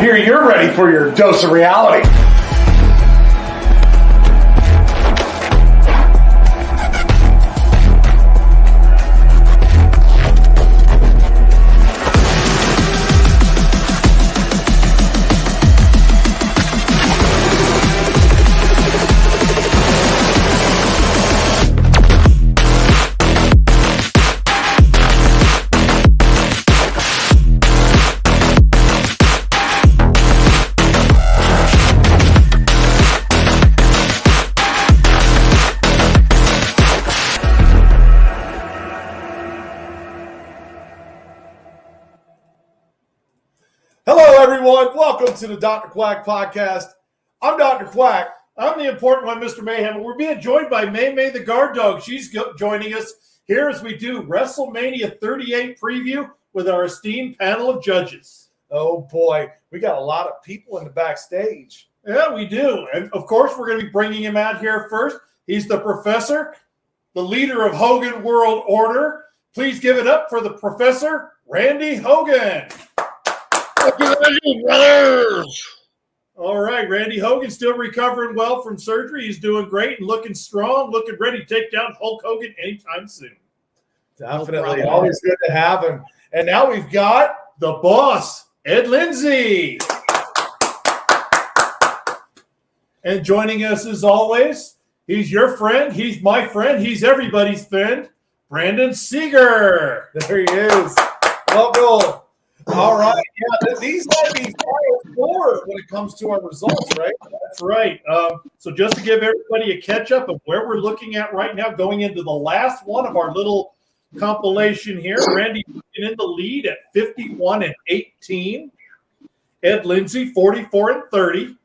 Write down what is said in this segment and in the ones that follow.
Here, you're ready for your dose of reality. Hello, everyone. Welcome to the Dr. Quack podcast. I'm Dr. Quack. I'm the important one, Mr. Mayhem. We're being joined by May May the Guard Dog. She's joining us here as we do Wrestlemania 38 preview with our esteemed panel of judges. Oh, boy. We got a lot of people in the backstage. Yeah, we do. And, of course, we're going to be bringing him out here first. He's the professor, the leader of Hogan World Order. Please give it up for the professor, Randy Hogan. Brothers. All right, Randy Hogan still recovering well from surgery. He's doing great and looking strong, looking ready to take down Hulk Hogan anytime soon. Definitely. Always good to have him. And now we've got the boss, Ed Lindsay. And joining us as always, he's your friend, he's my friend, he's everybody's friend, Brandon Seeger. There he is. Welcome. All right. Yeah, these might be 5-4 when it comes to our results, right? That's right. So just to give everybody a catch-up of where we're looking at right now, going into the last one of our little compilation here, Randy in the lead at 51-18. Ed Lindsay, 44-30.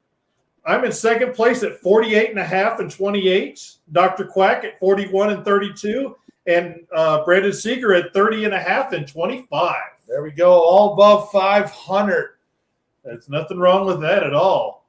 I'm in second place at 48.5 and 28. Dr. Quack at 41-32. And Brandon Seeger at 30.5 and 25. There we go, all above 500. There's nothing wrong with that at all.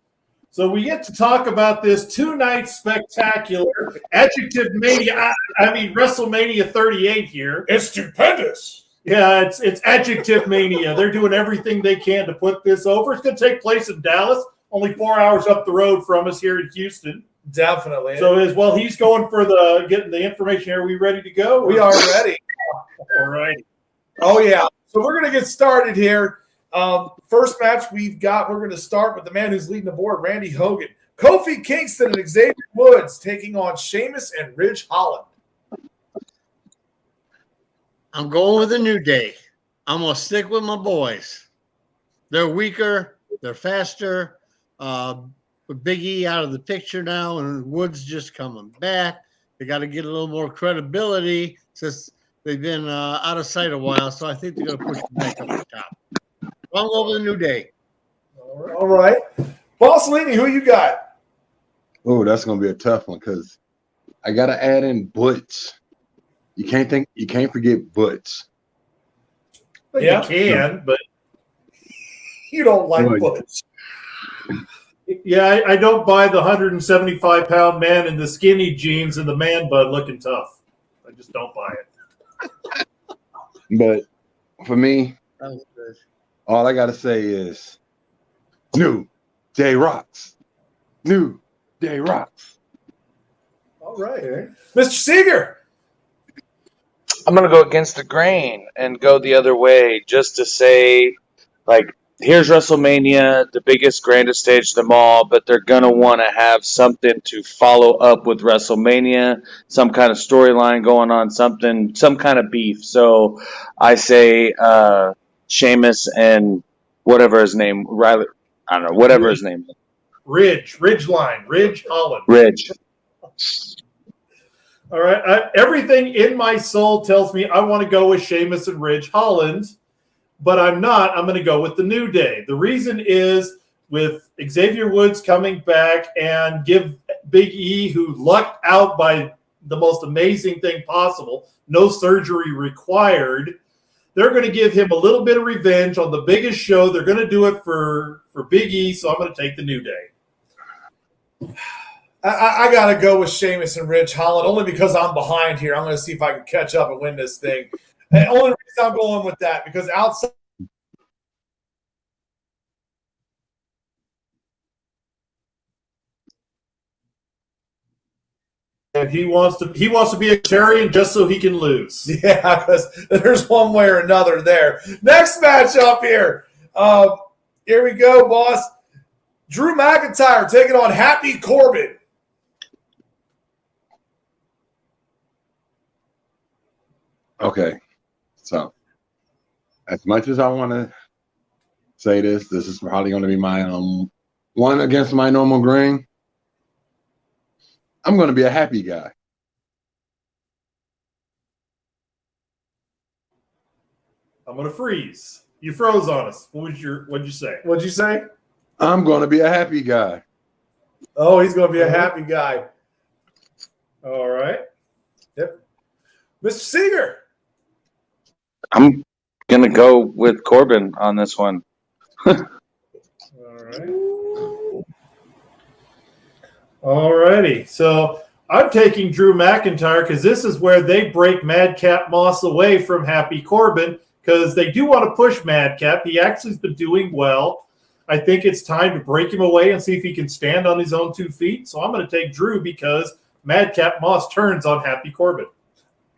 So we get to talk about this two-night spectacular Adjective Mania. I mean WrestleMania 38 here. It's stupendous. Yeah, it's Adjective Mania. They're doing everything they can to put this over. It's going to take place in Dallas, only 4 hours up the road from us here in Houston. Definitely. So as well, he's going for getting the information here. Are we ready to go? We are ready. All right. Oh, yeah. So we're going to get started here. First match we're going to start with the man who's leading the board, Randy Hogan. Kofi Kingston and Xavier Woods taking on Sheamus and Ridge Holland. I'm going with a New Day. I'm going to stick with my boys. They're weaker. They're faster. With Big E out of the picture now and Woods just coming back, they got to get a little more credibility since they've been out of sight a while, so I think they're going to push them back up the top. I'm going with a New Day. All right. Bossellini, who you got? Oh, that's going to be a tough one because I got to add in Butch. You can't forget Butch. Well, yeah, you can, but you don't like Butch. Yeah, I don't buy the 175-pound man in the skinny jeans and the man bun looking tough. I just don't buy it. But for me, all I got to say is New Day rocks. New Day rocks. All right. Mr. Seeger. I'm going to go against the grain and go the other way just to say, here's WrestleMania, the biggest, grandest stage of them all, but they're going to want to have something to follow up with WrestleMania, some kind of storyline going on, some kind of beef. So I say Sheamus and whatever his name, Riley, I don't know, whatever his name is. Ridge Holland. Ridge. All right. Everything in my soul tells me I want to go with Sheamus and Ridge Holland. But I'm not. I'm going to go with the New Day. The reason is with Xavier Woods coming back and give Big E, who lucked out by the most amazing thing possible, no surgery required, they're going to give him a little bit of revenge on the biggest show. They're going to do it for Big E, so I'm going to take the New Day. I got to go with Sheamus and Ridge Holland only because I'm behind here. I'm going to see if I can catch up and win this thing. And only reason I'm going with that because outside And he wants to be a vegetarian just so he can lose. Yeah, because there's one way or another there. Next match up here. Here we go, boss. Drew McIntyre taking on Happy Corbin. Okay, so as much as I want to say this is probably going to be my one against my normal grain. I'm going to be a happy guy. I'm going to freeze. You froze on us. What'd you say? What'd you say? I'm going to be a happy guy. Oh, he's going to be a happy guy. All right. Yep. Mr. Seeger. I'm going to go with Corbin on this one. All right. All righty. So I'm taking Drew McIntyre because this is where they break Madcap Moss away from Happy Corbin because they do want to push Madcap. He actually has been doing well. I think it's time to break him away and see if he can stand on his own 2 feet. So I'm going to take Drew because Madcap Moss turns on Happy Corbin.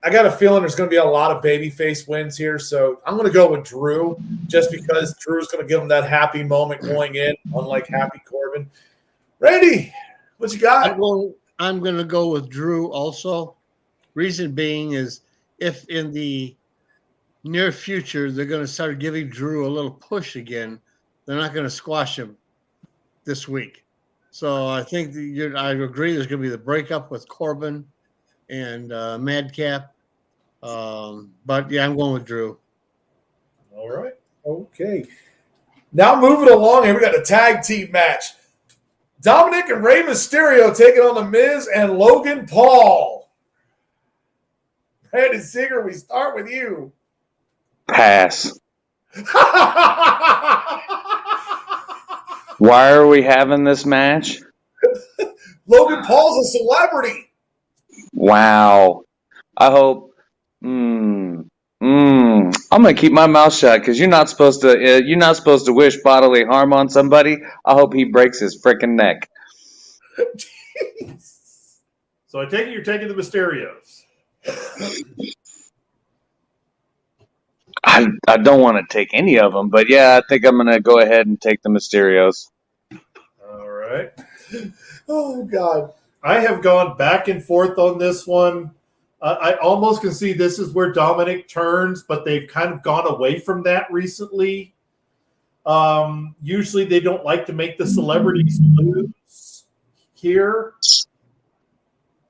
I got a feeling there's going to be a lot of babyface wins here, so I'm going to go with Drew just because Drew's going to give him that happy moment going in, unlike Happy Corbin. Randy, what you got? I'm going to go with Drew also. Reason being is if in the near future they're going to start giving Drew a little push again, they're not going to squash him this week. So I think I agree there's going to be the breakup with Corbin and Madcap. But, yeah, I'm going with Drew. All right. Okay. Now moving along here, we got a tag team match. Dominic and Rey Mysterio taking on The Miz and Logan Paul. Brandon Seeger, we start with you. Pass. Why are we having this match? Logan Paul's a celebrity. Wow. I hope. I'm gonna keep my mouth shut because you're not supposed to wish bodily harm on somebody. I hope he breaks his freaking neck. So I take it you're taking the Mysterios. I don't want to take any of them, but yeah, I think I'm gonna go ahead and take the Mysterios. All right. Oh, God. I have gone back and forth on this one. I almost can see this is where Dominic turns, but they've kind of gone away from that recently. Usually they don't like to make the celebrities lose here.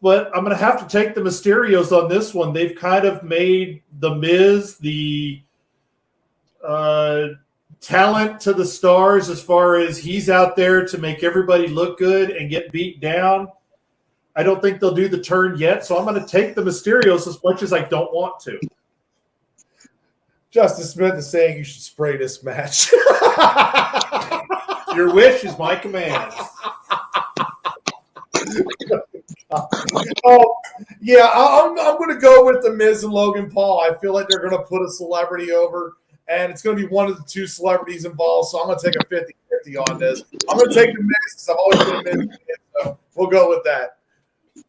But I'm going to have to take the Mysterios on this one. They've kind of made The Miz the talent to the stars as far as he's out there to make everybody look good and get beat down. I don't think they'll do the turn yet, so I'm going to take the Mysterios as much as I don't want to. Justin Smith is saying you should spray this match. Your wish is my command. Oh, yeah, I'm going to go with The Miz and Logan Paul. I feel like they're going to put a celebrity over, and it's going to be one of the 2 celebrities involved, so I'm going to take a 50-50 on this. I'm going to take The Miz because I've always been a Miz fan, so we'll go with that.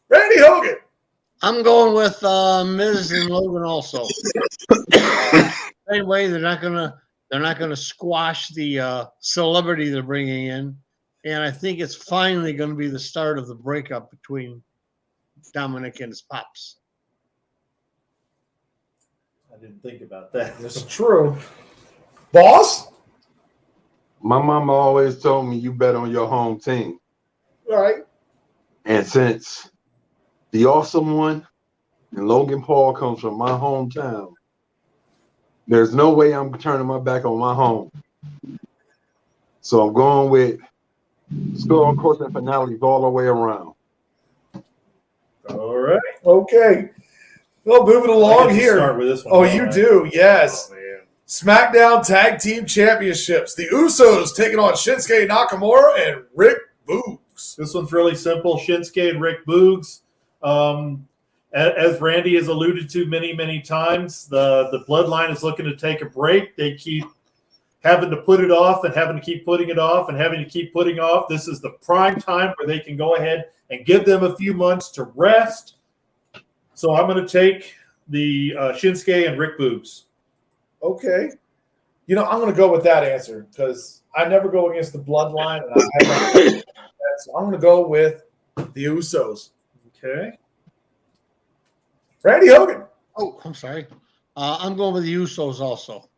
Randy Hogan. I'm going with Miz and Logan also. Same way they're not gonna squash the celebrity they're bringing in, and I think it's finally going to be the start of the breakup between Dominic and his pops. I didn't think about that. This is true. Boss? My mama always told me you bet on your home team. All right. And since the awesome one and Logan Paul comes from my hometown, there's no way I'm turning my back on my home. So I'm going with score on course and finales all the way around. All right. Okay. Well, moving along here. Start with this one. Oh, you do, yes. Oh, man. SmackDown Tag Team Championships. The Usos taking on Shinsuke Nakamura and Rick Boogs. This one's really simple. Shinsuke and Rick Boogs. As Randy has alluded to many, many times, the bloodline is looking to take a break. They keep having to put it off and having to keep putting it off and having to keep putting off. This is the prime time where they can go ahead and give them a few months to rest. So I'm going to take the Shinsuke and Rick Boogs. Okay. You know, I'm going to go with that answer because I never go against the bloodline. And so I'm going to go with the Usos. Okay. Randy Hogan. Oh, I'm sorry. I'm going with the Usos also.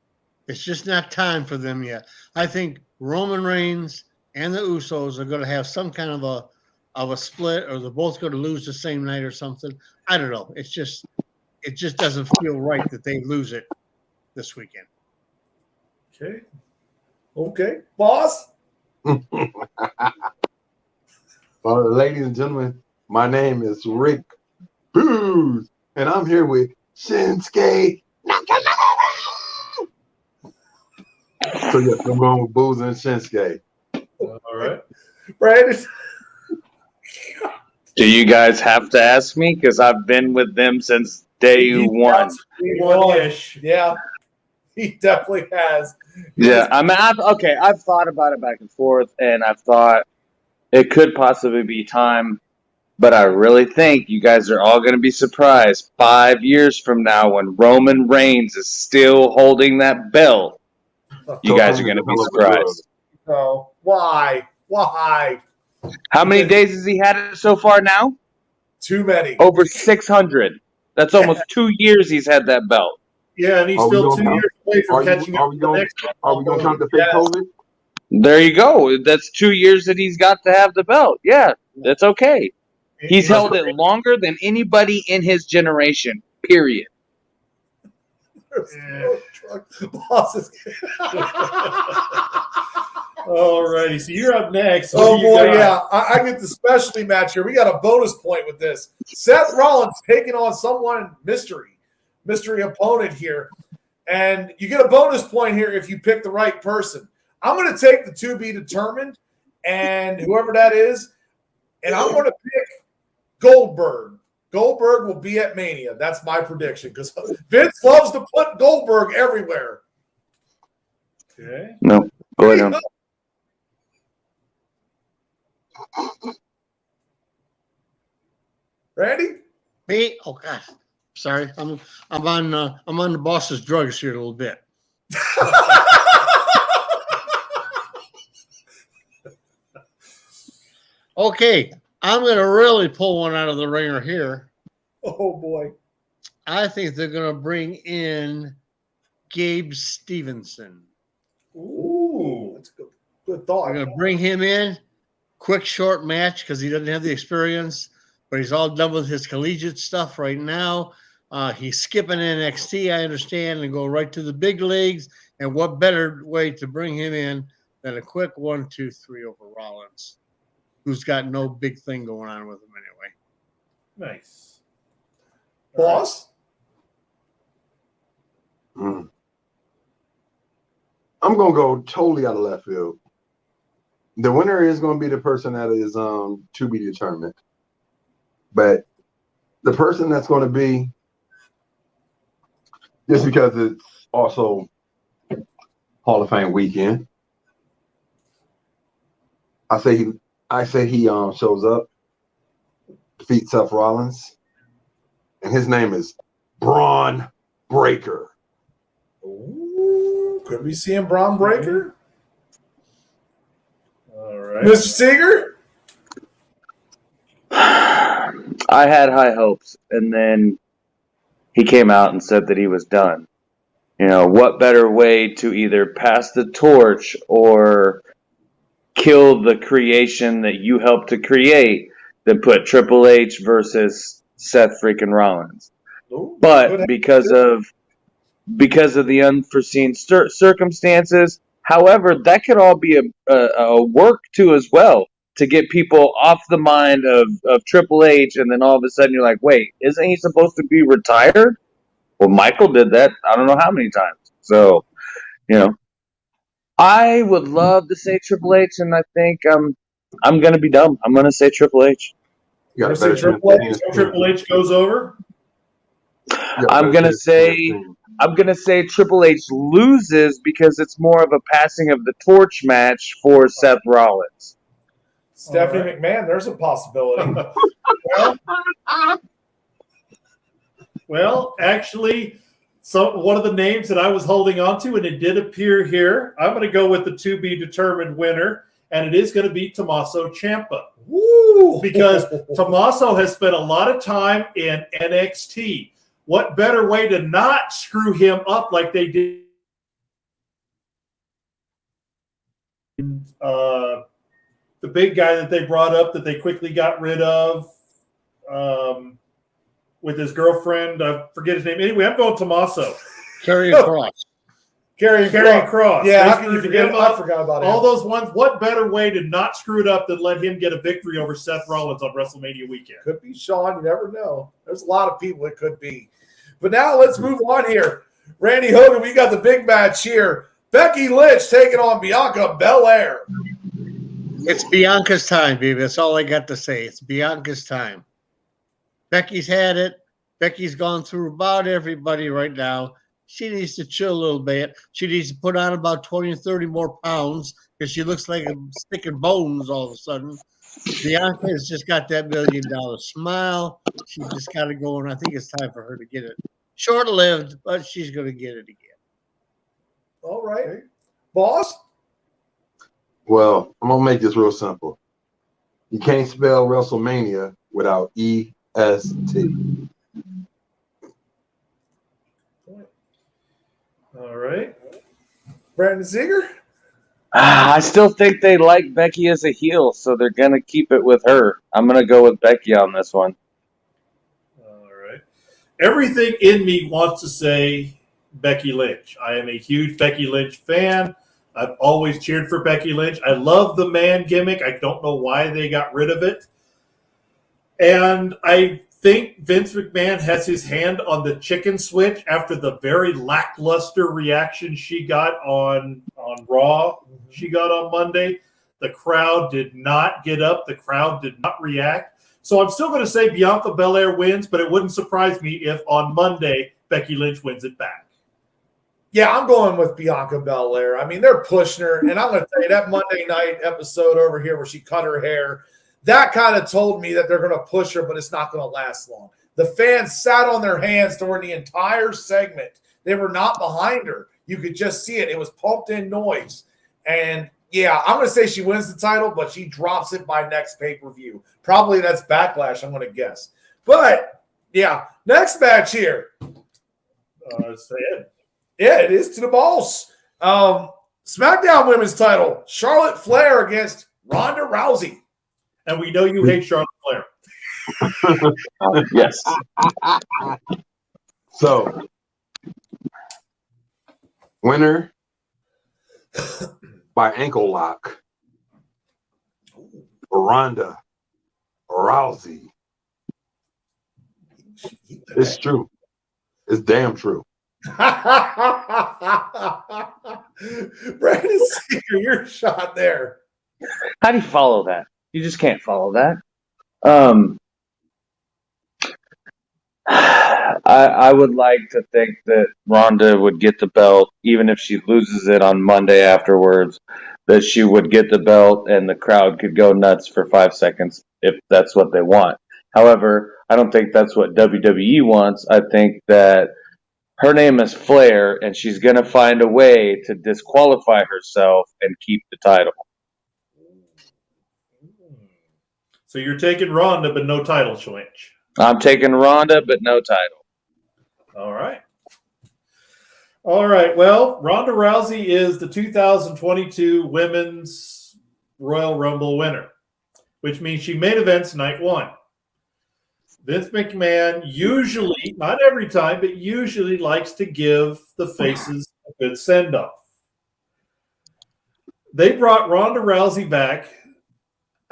It's just not time for them yet. I think Roman Reigns and the Usos are going to have some kind of a split, or they're both going to lose the same night or something. I don't know. It just doesn't feel right that they lose it this weekend. Okay. Boss? Well, ladies and gentlemen, my name is Rick Boogs, and I'm here with Shinsuke Nakamura. So yes, I'm going with Boogs and Shinsuke. All right. Brandon? Do you guys have to ask me? Because I've been with them since day one. One-ish. Yeah, he definitely has. Yeah, I mean, I've thought about it back and forth, and I've thought it could possibly be time, but I really think you guys are all going to be surprised 5 years from now when Roman Reigns is still holding that belt. You guys are going to be surprised. No. Why? How many days has he had it so far now? Too many. Over 600. That's almost 2 years he's had that belt. Yeah, and he's still 2 years away from catching up to the next one. Are we going to count the fake COVID? There you go. That's 2 years that he's got to have the belt. Yeah, that's okay. He's held it longer than anybody in his generation, period. All righty, so you're up next. Oh, boy, yeah. I get the specialty match here. We got a bonus point with this. Seth Rollins taking on someone mystery opponent here. And you get a bonus point here if you pick the right person. I'm going to take the to be determined and whoever that is, and I'm going to pick Goldberg. Goldberg will be at Mania. That's my prediction because Vince loves to put Goldberg everywhere. Okay. No, go ahead. Randy? Me? Oh gosh, sorry. I'm on the boss's drugs here a little bit. Okay, I'm going to really pull one out of the ringer here. Oh, boy. I think they're going to bring in Gabe Stevenson. Ooh, that's a good thought. They're going to bring him in. Quick, short match because he doesn't have the experience, but he's all done with his collegiate stuff right now. He's skipping NXT, I understand, and go right to the big leagues. And what better way to bring him in than a quick 1, 2, 3 over Rollins, who's got no big thing going on with him anyway. Nice. Boss? I'm going to go totally out of left field. The winner is going to be the person that is to be determined. But the person that's going to be, just because it's also Hall of Fame weekend, I say he shows up, defeats Seth Rollins, and his name is Braun Breaker. Ooh, could we see him Braun Breaker? All right. Mr. Seeger? I had high hopes, and then he came out and said that he was done. You know, what better way to either pass the torch or kill the creation that you helped to create than put Triple H versus Seth freaking Rollins? Ooh, But because of the unforeseen circumstances, however, that could all be a work too as well to get people off the mind of Triple H, and then all of a sudden you're like, wait, isn't he supposed to be retired? Well, Michael did that I don't know how many times. So, you know, I would love to say Triple H, and I think I'm going to be dumb. I'm going to say Triple H. You got Triple H goes over. I'm going to say I'm going to say Triple H loses because it's more of a passing of the torch match for Seth Rollins. Stephanie McMahon, there's a possibility. Well, actually, one of the names that I was holding on to, and it did appear here, I'm going to go with the to-be-determined winner, and it is going to be Tommaso Ciampa. Woo! Because Tommaso has spent a lot of time in NXT. What better way to not screw him up like they did the big guy that they brought up that they quickly got rid of with his girlfriend. I forget his name. Anyway, I'm going Tommaso. Karrion Kross. Karrion Kross. Yeah, how can you forget him? I forgot about him. All those ones. What better way to not screw it up than let him get a victory over Seth Rollins on WrestleMania weekend? Could be Sean. You never know. There's a lot of people it could be. But now let's move on here. Randy Hogan, we got the big match here. Becky Lynch taking on Bianca Belair. It's Bianca's time, baby. That's all I got to say. It's Bianca's time. Becky's had it. Becky's gone through about everybody right now. She needs to chill a little bit. She needs to put on about 20 or 30 more pounds because she looks like a stick of bones all of a sudden. Bianca has just got that $1 million smile. She's just got to go, and I think it's time for her to get it. Short-lived, but she's going to get it again. All right. Boss? Well, I'm gonna make this real simple. You can't spell WrestleMania without EST. All right. Brandon Ziegler? I still think they like Becky as a heel, so they're going to keep it with her. I'm going to go with Becky on this one. All right. Everything in me wants to say Becky Lynch. I am a huge Becky Lynch fan. I've always cheered for Becky Lynch. I love the man gimmick. I don't know why they got rid of it. And I think Vince McMahon has his hand on the chicken switch after the very lackluster reaction she got on Raw. She got on Monday. The crowd did not get up. The crowd did not react. So I'm still going to say Bianca Belair wins, but it wouldn't surprise me if on Monday Becky Lynch wins it back. Yeah, I'm going with Bianca Belair. I mean, they're pushing her. And I'm going to tell you, that Monday night episode over here where she cut her hair, that kind of told me that they're going to push her, but it's not going to last long. The fans sat on their hands during the entire segment. They were not behind her. You could just see it. It was pumped in noise. And, yeah, I'm going to say she wins the title, but she drops it by next pay-per-view. Probably that's Backlash, I'm going to guess. But, yeah, next match here. Say it. Yeah, it is to the boss. SmackDown Women's title, Charlotte Flair against Ronda Rousey. And we know you hate Charlotte Flair. Yes. So, winner by ankle lock, Ronda Rousey. It's true. It's damn true. Brandon Seeger, your shot there. How do you follow that? You just can't follow that. I would like to think that Ronda would get the belt, even if she loses it on Monday afterwards, that she would get the belt and the crowd could go nuts for 5 seconds if that's what they want. However, I don't think that's what WWE wants. I think that her name is Flair, and she's going to find a way to disqualify herself and keep the title. So you're taking Ronda, but no title switch. I'm taking Ronda, but no title. All right. All right. Well, Ronda Rousey is the 2022 Women's Royal Rumble winner, which means she main events night one. Vince McMahon usually, not every time, but usually likes to give the faces a good send-off. They brought Ronda Rousey back,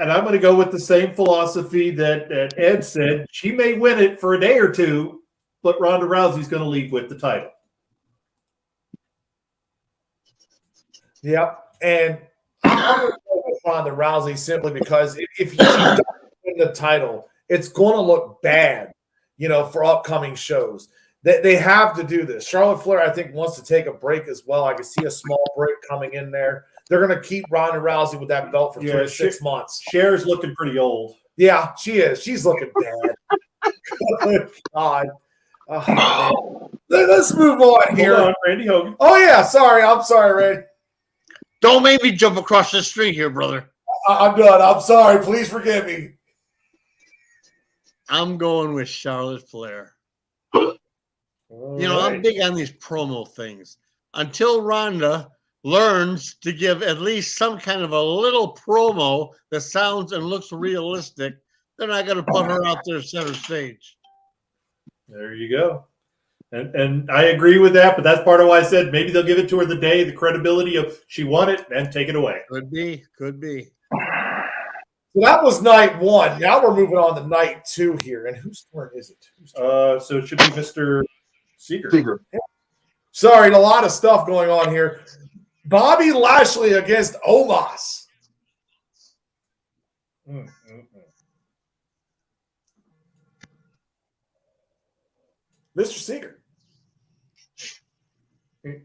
and I'm going to go with the same philosophy that Ed said. She may win it for a day or two, but Ronda Rousey's going to leave with the title. Yep. And I'm going to go with Ronda Rousey simply because if she doesn't win the title, it's going to look bad, for upcoming shows. They have to do this. Charlotte Flair, I think, wants to take a break as well. I can see a small break coming in there. They're going to keep Ronda Rousey with that belt for 3 to 6 months. Cher's looking pretty old. Yeah, she is. She's looking bad. God. Oh, let's move on here. Hold on, Randy Hogan. Oh, yeah. Sorry. I'm sorry, Randy. Don't make me jump across the string here, brother. I'm done. I'm sorry. Please forgive me. I'm going with Charlotte Flair. All You know, right. I'm big on these promo things. Until Ronda learns to give at least some kind of a little promo that sounds and looks realistic, they're not going to put her out there center stage. There you go. And I agree with that, but that's part of why I said maybe they'll give it to her the day, the credibility of she won it, and take it away. Could be. So that was night 1. Now we're moving on to night 2 here. And whose turn is it? So it should be Mr. Seeger. Sorry, a lot of stuff going on here. Bobby Lashley against Omos. Mr. Seeger.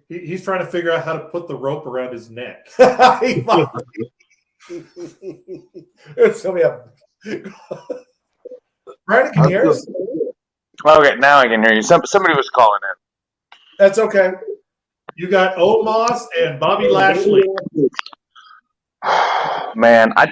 He's trying to figure out how to put the rope around his neck. It's gonna be Brandon, can you hear us? Okay, now I can hear you. Somebody was calling in. That's okay. You got Omos and Bobby Lashley. Man, I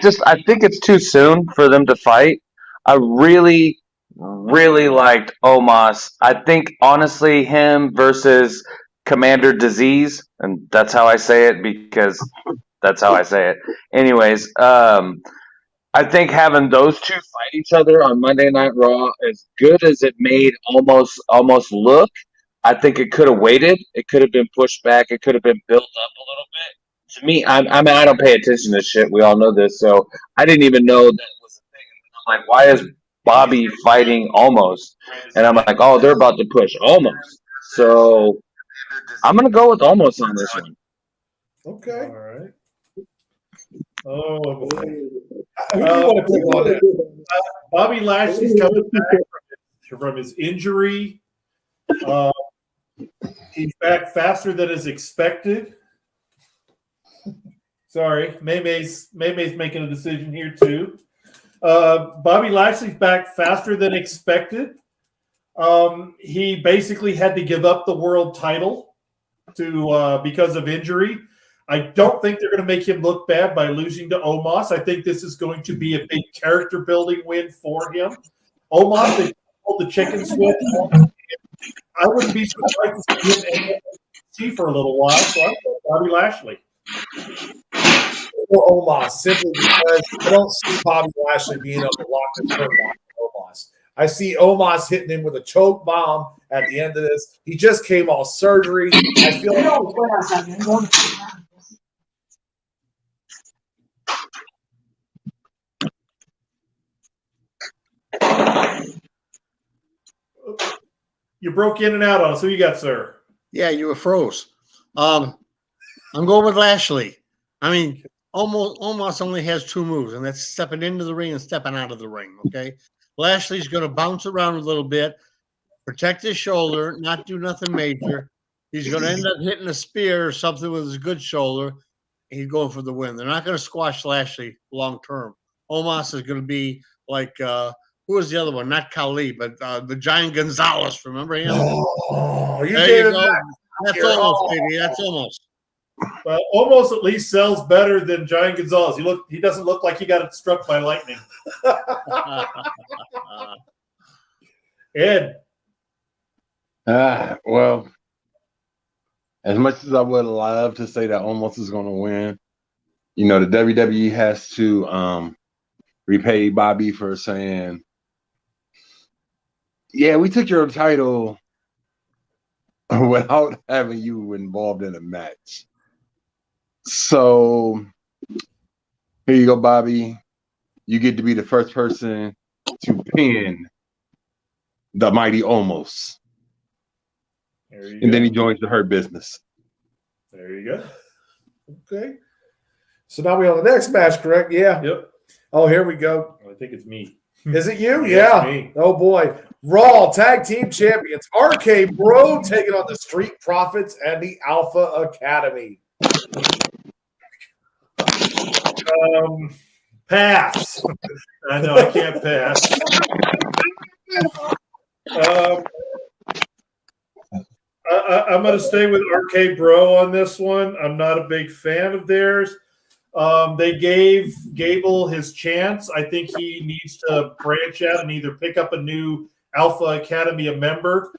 think it's too soon for them to fight. I really liked Omos. I think honestly him versus Commander Disease, and that's how I say it because that's how I say it. Anyways, I think having those two fight each other on Monday Night Raw, as good as it made almost look, I think it could have waited. It could have been pushed back. It could have been built up a little bit. To me, I don't pay attention to this shit. We all know this, so I didn't even know that was a thing. I'm like, why is Bobby fighting Almost? And I'm like, oh, they're about to push Almost. So I'm gonna go with Almost on this one. Okay. All right. Oh, boy. Who do you want to pick on that? Bobby Lashley's coming back from his injury. He's back faster than is expected. Sorry, Maymay's making a decision here too. Bobby Lashley's back faster than expected. He basically had to give up the world title because of injury. I don't think they're going to make him look bad by losing to Omos. I think this is going to be a big character building win for him. Omos, they pulled the chicken switch. I wouldn't be surprised to see him see for a little while. So I'm going Bobby Lashley. For Omos, simply because I don't see Bobby Lashley being able to lock the turn on Omos. I see Omos hitting him with a choke bomb at the end of this. He just came off surgery. I feel like You broke in and out on us. Who you got, sir? Yeah, you were froze. I'm going with Lashley. I mean, almost only has two moves, and that's stepping into the ring and stepping out of the ring. Okay, Lashley's going to bounce around a little bit, protect his shoulder, not do nothing major. He's going to end up hitting a spear or something with his good shoulder. He's going for the win. They're not going to squash Lashley long term. Omos is going to be like who was the other one? Not Khali, but the Giant Gonzalez. Remember him? oh, you There gave you him go. that. That's almost, baby. That's almost. Well, almost at least sells better than Giant Gonzalez. He doesn't look like he got struck by lightning. Ed. Well, as much as I would love to say that Almost is going to win, you know, the WWE has to repay Bobby for saying, yeah, we took your title without having you involved in a match. So here you go, Bobby. You get to be the first person to pin the mighty Almost. And then he joins the Hurt Business. There you go. Okay. So now we on the next match, correct? Yeah. Yep. Oh, here we go. I think it's me. Is it you? Yeah, Yeah. it's me. Oh boy. Raw Tag Team Champions, RK Bro taking on the Street Profits and the Alpha Academy. Pass. I know I can't pass. I'm going to stay with RK Bro on this one. I'm not a big fan of theirs. They gave Gable his chance. I think he needs to branch out and either pick up a new Alpha Academy member.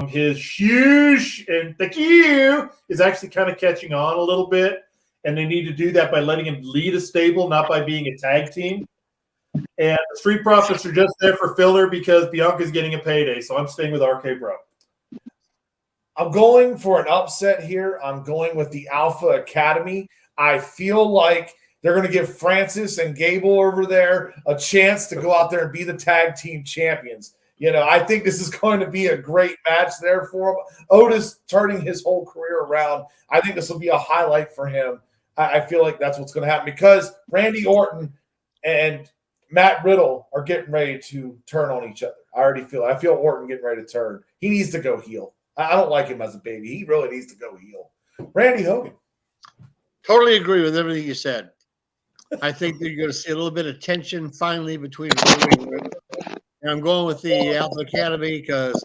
His huge and thank you is actually kind of catching on a little bit, and they need to do that by letting him lead a stable, not by being a tag team. And the Street Profits are just there for filler because Bianca's getting a payday, so I'm staying with RK Bro. I'm going for an upset here. I'm going with the Alpha Academy. I feel like they're going to give Francis and Gable over there a chance to go out there and be the tag team champions. You know, I think this is going to be a great match there for him. Otis turning his whole career around. I think this will be a highlight for him. I feel like that's what's going to happen because Randy Orton and Matt Riddle are getting ready to turn on each other. I already feel it. I feel Orton getting ready to turn. He needs to go heel. I don't like him as a baby. He really needs to go heel. Randy Hogan. Totally agree with everything you said. I think that you're going to see a little bit of tension finally between Randy and Riddle. And I'm going with the Alpha Academy because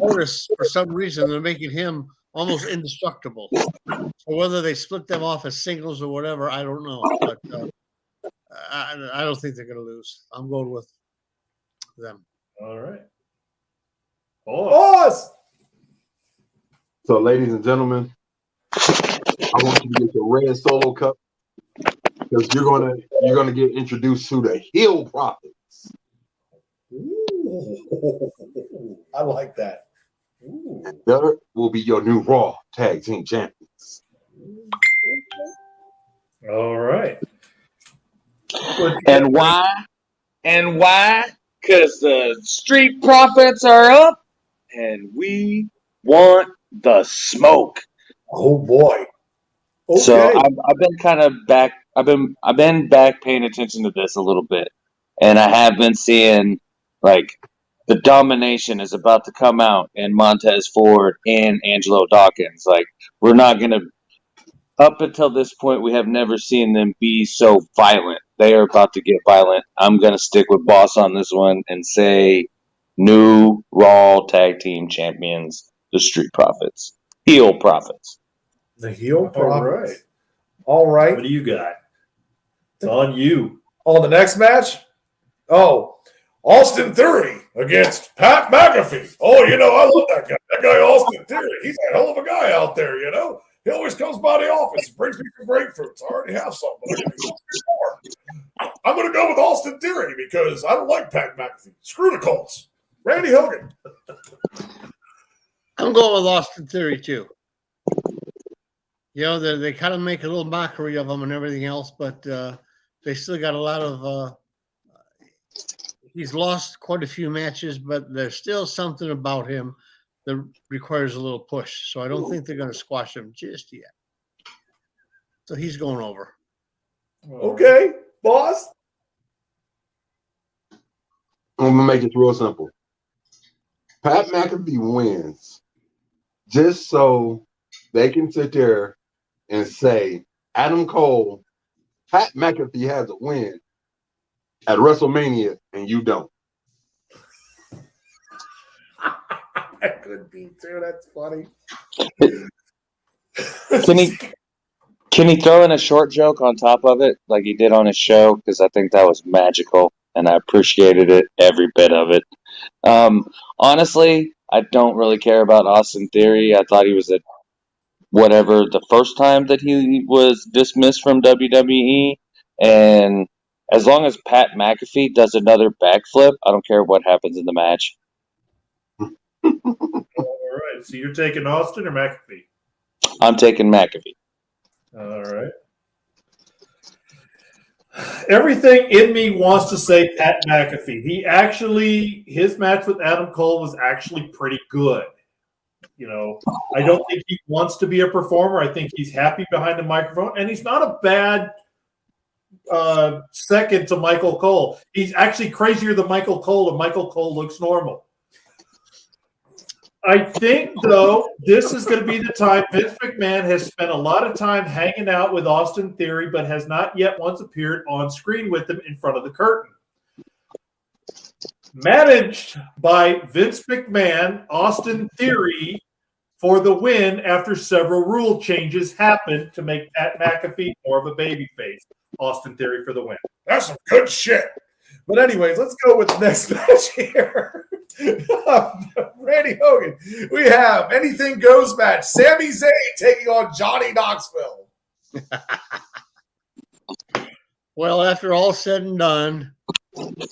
Otis, for some reason, they're making him almost indestructible. So whether they split them off as singles or whatever, I don't know. But I don't think they're going to lose. I'm going with them. All right. Boss! So, ladies and gentlemen, I want you to get the red solo cup because you're gonna get introduced to the heel profits. Ooh, I like that. Ooh. There will be your new Raw Tag Team Champions. All right. And why? And why? Because the Street Profits are up, and we want the smoke. Oh boy. Okay. So I've been kind of back. I've been back paying attention to this a little bit, and I have been seeing like the domination is about to come out in Montez Ford and Angelo Dawkins. Like we're not gonna. Up until this point, we have never seen them be so violent. They are about to get violent. I'm gonna stick with Boss on this one and say new Raw Tag Team Champions, the Street Profits, heel Profits. The heel profits. All right. All right. What do you got? It's on you. On the next match? Oh, Austin Theory against Pat McAfee. Oh, you know, I love that guy. That guy, Austin Theory. He's a hell of a guy out there, you know. He always comes by the office and brings me some grapefruits. I already have some, but I can get more. I'm going to go with Austin Theory because I don't like Pat McAfee. Screw the Colts. Randy Hogan. I'm going with Austin Theory too. You know, they kind of make a little mockery of him and everything else, but they still got a lot of he's lost quite a few matches, but there's still something about him that requires a little push. So I don't think they're going to squash him just yet. So he's going over. Okay, Boss. I'm gonna make it real simple. Pat McAfee wins just so they can sit there and say, Adam Cole, Pat McAfee has a win at WrestleMania and you don't. That could be too. That's funny. Can he throw in a short joke on top of it like he did on his show? Because I think that was magical, and I appreciated it, every bit of it. Honestly, I don't really care about Austin Theory. I thought he was at whatever the first time that he was dismissed from WWE, and as long as Pat McAfee does another backflip, I don't care what happens in the match. All right. So you're taking Austin or McAfee? I'm taking McAfee. All right. Everything in me wants to say Pat McAfee. His match with Adam Cole was actually pretty good. You know, I don't think he wants to be a performer. I think he's happy behind the microphone, and he's not a bad second to Michael Cole. He's actually crazier than Michael Cole, and Michael Cole looks normal. I think, though, this is going to be the time. Vince McMahon has spent a lot of time hanging out with Austin Theory, but has not yet once appeared on screen with him in front of the curtain. Managed by Vince McMahon, Austin Theory for the win after several rule changes happened to make Pat McAfee more of a babyface. Austin Theory for the win. That's some good shit. But anyways, let's go with the next match here. Randy Hogan. We have Anything Goes match. Sami Zayn taking on Johnny Knoxville. Well, after all said and done,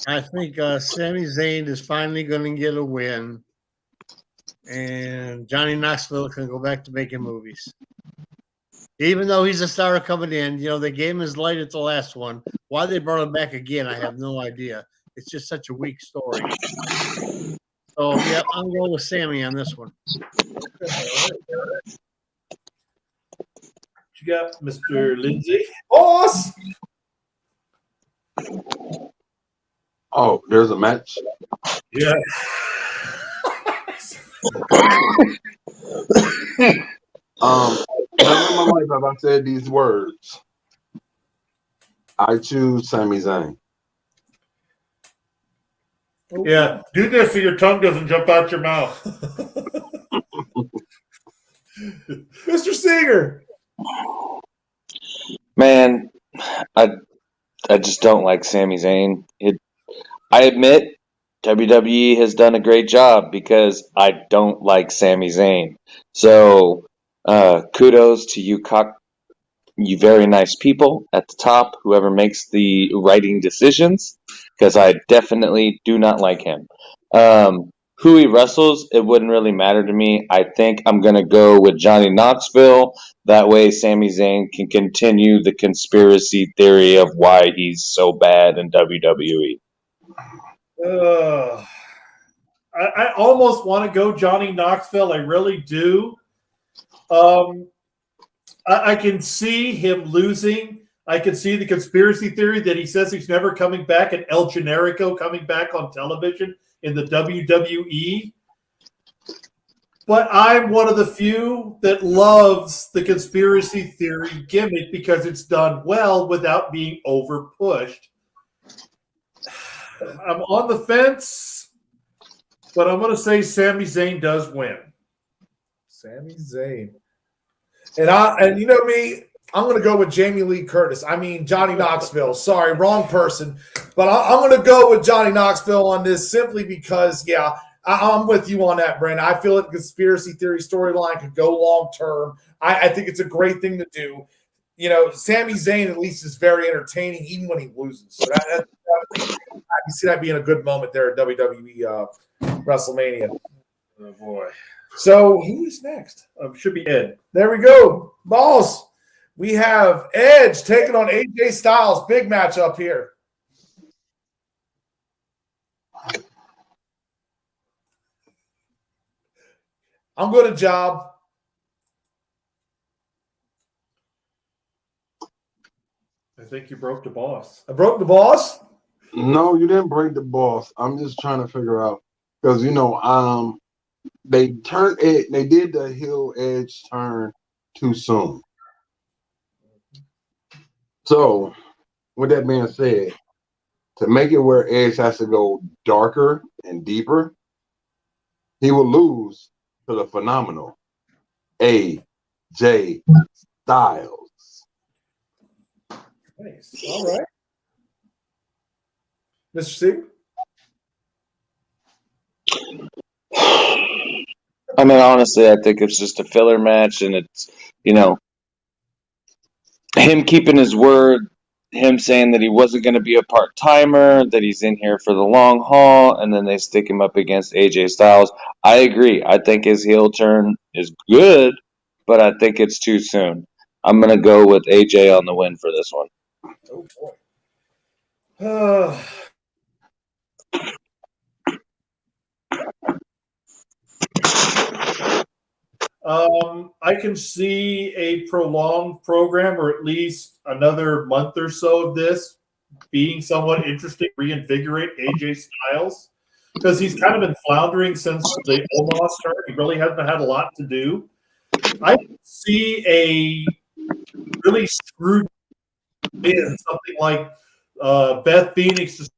I think Sami Zayn is finally going to get a win, and Johnny Knoxville can go back to making movies. Even though he's a star coming in, they gave him his light at the last one. Why they brought him back again, I have no idea. It's just such a weak story. So, yeah, I'm going with Sammy on this one. What you got, Mr. Lindsay? Boss! Oh, there's a match. Yeah. Never in my life have I said these words. I choose Sami Zayn. Yeah, do this so your tongue doesn't jump out your mouth. Mr. Seeger. Man, I just don't like Sami Zayn. I admit WWE has done a great job because I don't like Sami Zayn. So kudos to you, you very nice people at the top, whoever makes the writing decisions, because I definitely do not like him. Who he wrestles, it wouldn't really matter to me. I think I'm going to go with Johnny Knoxville. That way Sami Zayn can continue the conspiracy theory of why he's so bad in WWE. I almost want to go Johnny Knoxville. I really do. I can see him losing. I can see the conspiracy theory that he says he's never coming back, and El Generico coming back on television in the WWE. But I'm one of the few that loves the conspiracy theory gimmick because it's done well without being over pushed. I'm on the fence, but I'm going to say Sami Zayn does win. Sami Zayn. And you know me, I'm going to go with Jamie Lee Curtis. I mean, Johnny Knoxville. Sorry, wrong person. But I'm going to go with Johnny Knoxville on this simply because, yeah, I'm with you on that, Brandon. I feel like the conspiracy theory storyline could go long term. I think it's a great thing to do. Sami Zayn at least is very entertaining even when he loses. So I can see that being a good moment there at WWE WrestleMania. Oh, boy. So who is next? Should be Ed. There we go. Boss. We have Edge taking on AJ Styles. Big match up here. I'm good at job. I think you broke the boss. I broke the boss? No, you didn't break the boss. I'm just trying to figure out because they turned it. They did the heel Edge turn too soon. So, with that being said, to make it where Edge has to go darker and deeper, he will lose to the phenomenal AJ Styles. Nice. All right. Mr. Singh? I mean, honestly, I think it's just a filler match, and it's, him keeping his word, him saying that he wasn't going to be a part-timer, that he's in here for the long haul, and then they stick him up against AJ Styles. I agree. I think his heel turn is good, but I think it's too soon. I'm going to go with AJ on the win for this one. Oh, boy. I can see a prolonged program, or at least another month or so of this being somewhat interesting, reinvigorate AJ Styles. because he's kind of been floundering since the Omos turn. He really hasn't had a lot to do. I see a really screwed in something like Beth Phoenix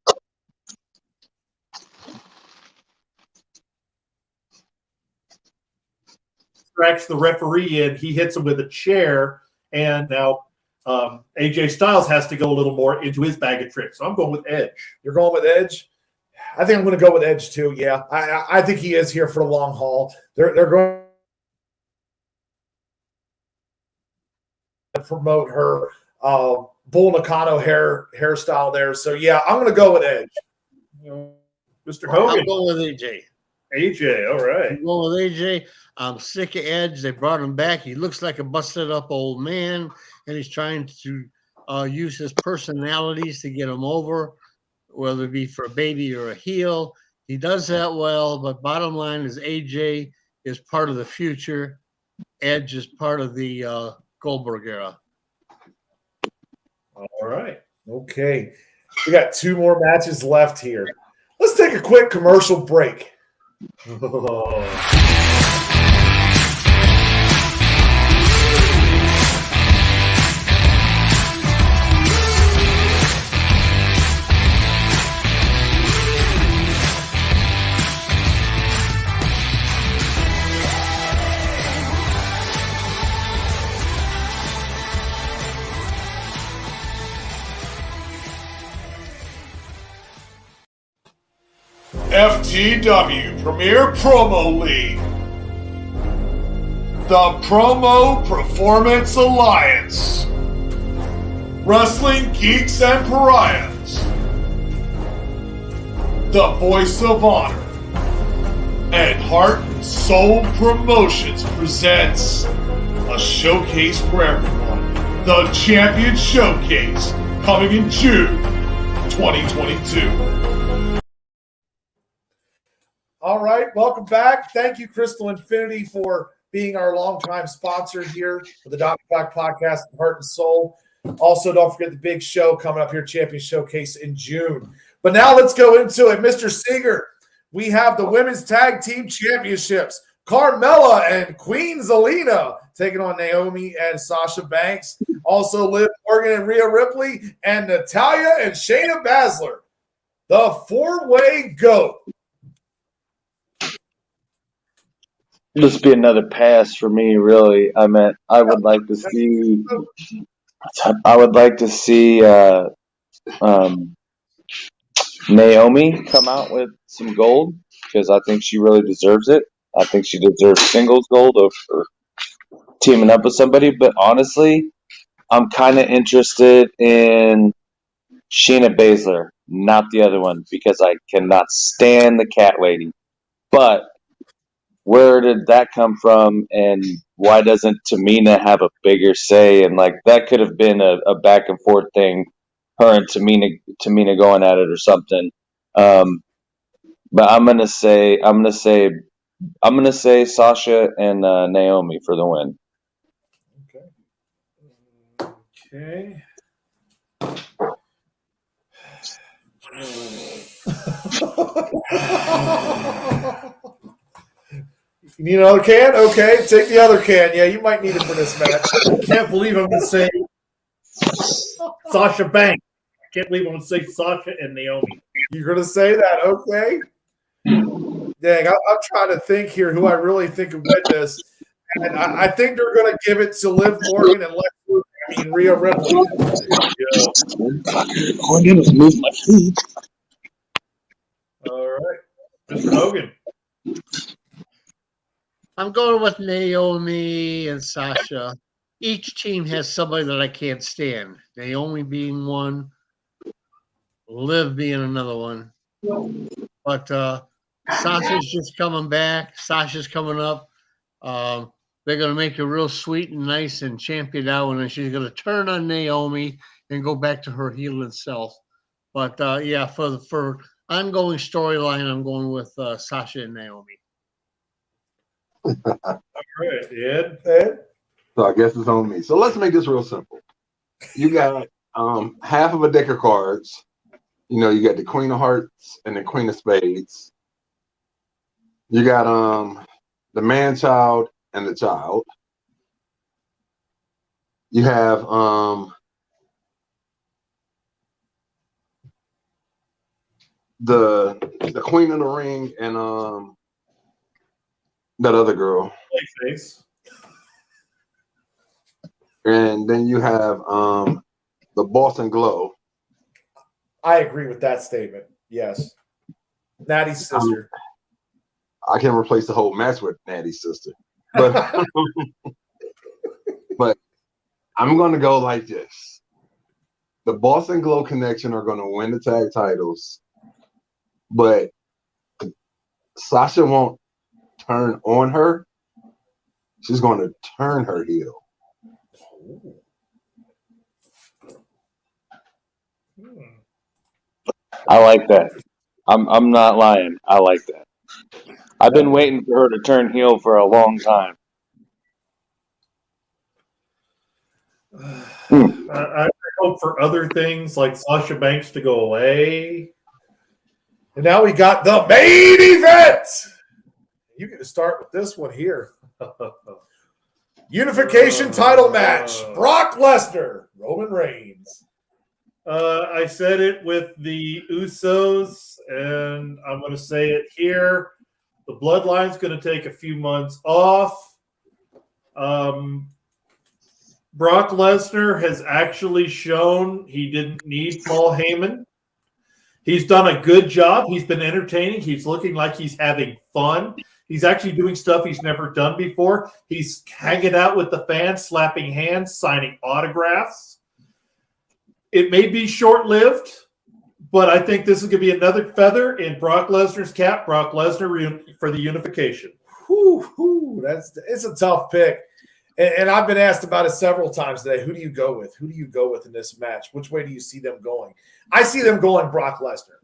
distracts the referee and he hits him with a chair, and now AJ Styles has to go a little more into his bag of tricks. So I'm going with Edge. You're going with Edge? I think I'm going to go with Edge too. Yeah, I think he is here for the long haul. They're going to promote her Bull Nakano hairstyle there. So yeah, I'm going to go with Edge. Mr. Hogan. I'm going with AJ. AJ, all right. I'm going with AJ. I'm sick of Edge. They brought him back. He looks like a busted up old man, and he's trying to use his personalities to get him over, whether it be for a baby or a heel. He does that well, but bottom line is AJ is part of the future. Edge is part of the Goldberg era. All right. Okay. We got 2 more matches left here. Let's take a quick commercial break. FTW Premier Promo League. The Promo Performance Alliance. Wrestling Geeks and Pariahs. The Voice of Honor. And Heart and Soul Promotions presents a showcase for everyone. The Champion Showcase, coming in June 2022. All right, welcome back. Thank you, Crystal Infinity, for being our longtime sponsor here for the Dot Black Podcast, Heart and Soul. Also, don't forget the big show coming up here, Champion Showcase in June. But now let's go into it. Mr. Seeger, we have the Women's Tag Team Championships. Carmella and Queen Zelina taking on Naomi and Sasha Banks. Also, Liv Morgan and Rhea Ripley and Natalya and Shayna Baszler. The four-way GOAT. This be another pass for me, really. I would like to see. I would like to see Naomi come out with some gold because I think she really deserves it. I think she deserves singles gold over teaming up with somebody. But honestly, I'm kind of interested in Shayna Baszler, not the other one, because I cannot stand the cat lady. But where did that come from, and why doesn't Tamina have a bigger say? And like that could have been a back and forth thing, her and Tamina going at it or something. But I'm gonna say Sasha and Naomi for the win. Okay. You need another can? Okay, take the other can. Yeah, you might need it for this match. I can't believe I'm going to say Sasha Banks. I can't believe I'm going to say Sasha and Naomi. You're going to say that, okay? Dang, I'm trying to think here who I really think would win this. And I think they're going to give it to Liv Morgan and Rhea Ripley. Yeah. I'm going to move my feet. All right. Mr. Hogan. I'm going with Naomi and Sasha. Each team has somebody that I can't stand. Naomi being one, Liv being another one. But Sasha's just coming back. Sasha's coming up. They're going to make her real sweet and nice and champion out, and then she's going to turn on Naomi and go back to her healing self. But yeah, for ongoing storyline, I'm going with Sasha and Naomi. All right, Ed. So I guess it's on me. So let's make this real simple. You got half of a deck of cards. You know, you got the Queen of Hearts and the Queen of Spades. You got the man-child and the child. You have the Queen of the Ring and that other girl. Face. And then you have the Boston Glow. I agree with that statement. Yes. Natty's sister. I can replace the whole match with Natty's sister. But but I'm gonna go like this. The Boston Glow Connection are gonna win the tag titles, but Sasha won't turn on her. She's gonna turn her heel. I like that. I'm not lying. I like that. I've been waiting for her to turn heel for a long time. I hope for other things like Sasha Banks to go away. And now we got the main event. You get to start with this one here. Unification title match. Brock Lesnar, Roman Reigns. I said it with the Usos, and I'm going to say it here. The Bloodline's going to take a few months off. Brock Lesnar has actually shown he didn't need Paul Heyman. He's done a good job. He's been entertaining. He's looking like he's having fun. He's actually doing stuff he's never done before. He's hanging out with the fans, slapping hands, signing autographs. It may be short-lived, but I think this is going to be another feather in Brock Lesnar's cap. Brock Lesnar for the unification. It's a tough pick. And I've been asked about it several times today. Who do you go with? Who do you go with in this match? Which way do you see them going? I see them going Brock Lesnar.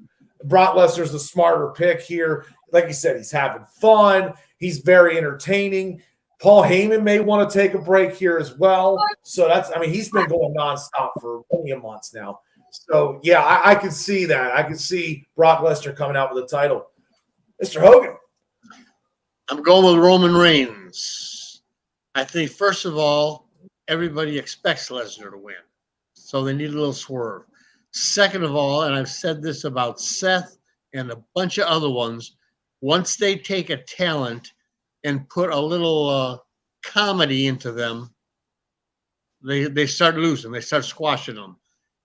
Brock Lesnar's the smarter pick here. Like you said, he's having fun. He's very entertaining. Paul Heyman may want to take a break here as well. So he's been going nonstop for many months now. So, yeah, I can see that. I can see Brock Lesnar coming out with a title. Mr. Hogan. I'm going with Roman Reigns. I think, first of all, everybody expects Lesnar to win. So they need a little swerve. Second of all, and I've said this about Seth and a bunch of other ones, once they take a talent and put a little comedy into them, they start losing. They start squashing them.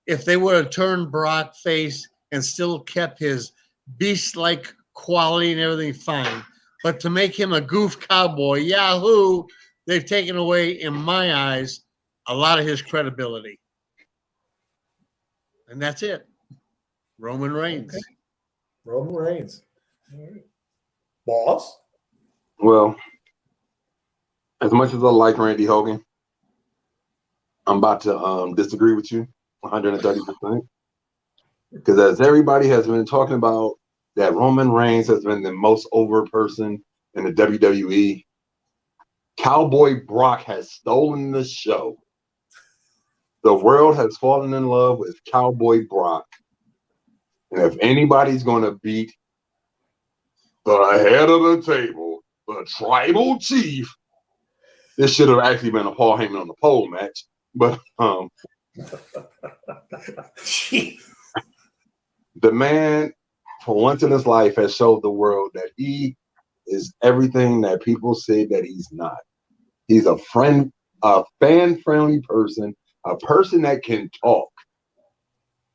If they would have turned Brock face and still kept his beast-like quality and everything, fine. But to make him a goof cowboy, yahoo, they've taken away, in my eyes, a lot of his credibility. And that's it. Roman Reigns. Okay. Roman Reigns. All right. Boss? Well, as much as I like Randy Hogan, I'm about to disagree with you 130%. Because as everybody has been talking about, that Roman Reigns has been the most over person in the WWE. Cowboy Brock has stolen the show. The world has fallen in love with Cowboy Brock. And if anybody's going to beat the head of the table, the tribal chief, this should have actually been a Paul Heyman on the pole match. But the man, for once in his life, has showed the world that he is everything that people say that he's not. He's a fan-friendly person, a person that can talk.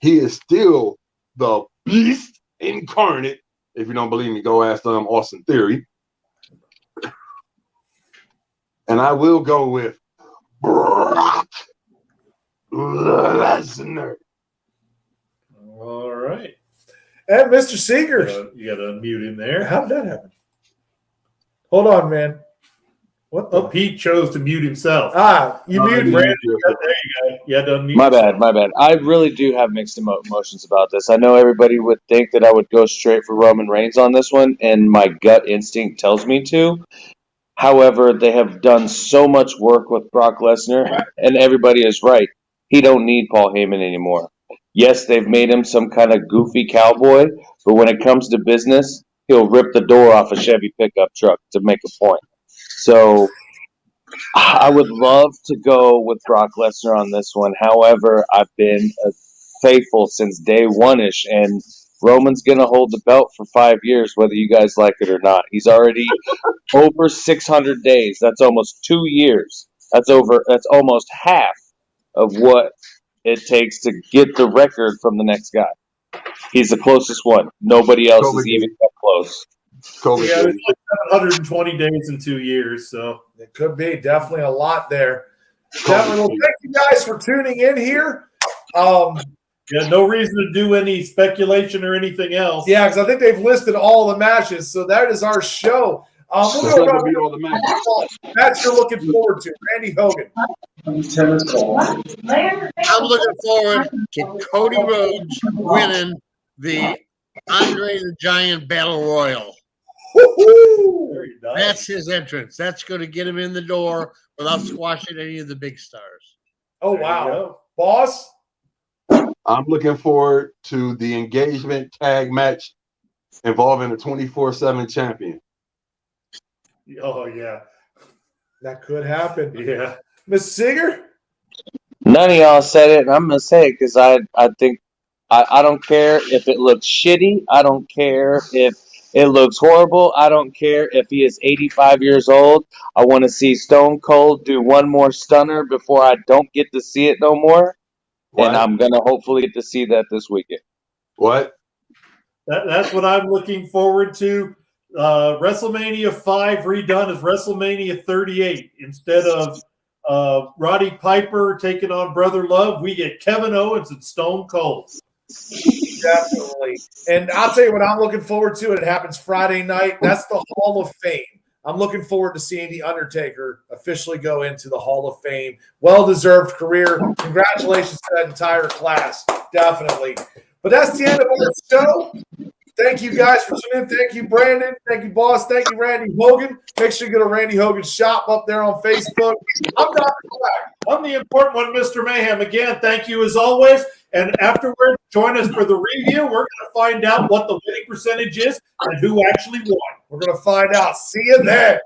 He is still the beast incarnate. If you don't believe me, go ask Austin Theory. And I will go with Brock Lesnar. All right. And Mr. Seegers. You got to unmute him there. How did that happen? Hold on, man. What the? Oh, Pete chose to mute himself. You muted. Brandon, there you go. You had to unmute My yourself. bad. I really do have mixed emotions about this. I know everybody would think that I would go straight for Roman Reigns on this one, and my gut instinct tells me to. However, they have done so much work with Brock Lesnar, and everybody is right. He don't need Paul Heyman anymore. Yes, they've made him some kind of goofy cowboy, but when it comes to business, he'll rip the door off a Chevy pickup truck to make a point. So I would love to go with Brock Lesnar on this one. However, I've been faithful since day one-ish, and Roman's going to hold the belt for 5 years, whether you guys like it or not. He's already over 600 days. That's almost 2 years. That's almost half of what it takes to get the record from the next guy. He's the closest one. Nobody else is even that close. Yeah, it's like 720 days in 2 years, so it could be definitely a lot there. Definitely. Well, thank you guys for tuning in here. Yeah, no reason to do any speculation or anything else. Yeah, because I think they've listed all the matches, so that is our show. We'll go around all the match you're looking forward to. Randy Hogan. I'm looking forward to Cody Rhodes winning the Andre the Giant Battle Royal. Very nice. That's his entrance. That's going to get him in the door without squashing any of the big stars. Oh, wow. Boss? I'm looking forward to the engagement tag match involving a 24/7 champion. Oh, yeah. That could happen. Yeah. Miss Seeger? None of y'all said it, and I'm going to say it because I think I don't care if it looks shitty. I don't care if it looks horrible. I don't care if he is 85 years old. I want to see Stone Cold do one more stunner before I don't get to see it no more. What? And I'm going to hopefully get to see that this weekend. What? That's what I'm looking forward to. WrestleMania 5 redone as WrestleMania 38. Instead of Roddy Piper taking on Brother Love, we get Kevin Owens and Stone Cold. Definitely. And I'll tell you what I'm looking forward to. It happens Friday night. That's the Hall of Fame. I'm looking forward to seeing The Undertaker officially go into the Hall of Fame. Well-deserved career. Congratulations to that entire class. Definitely. But that's the end of our show. Thank you guys for tuning in. Thank you, Brandon. Thank you, boss. Thank you, Randy Hogan. Make sure you go to Randy Hogan's shop up there on Facebook. I'm Dr. Black. I'm the important one, Mr. Mayhem. Again, thank you as always. And afterwards, join us for the review. We're going to find out what the winning percentage is and who actually won. We're going to find out. See you then.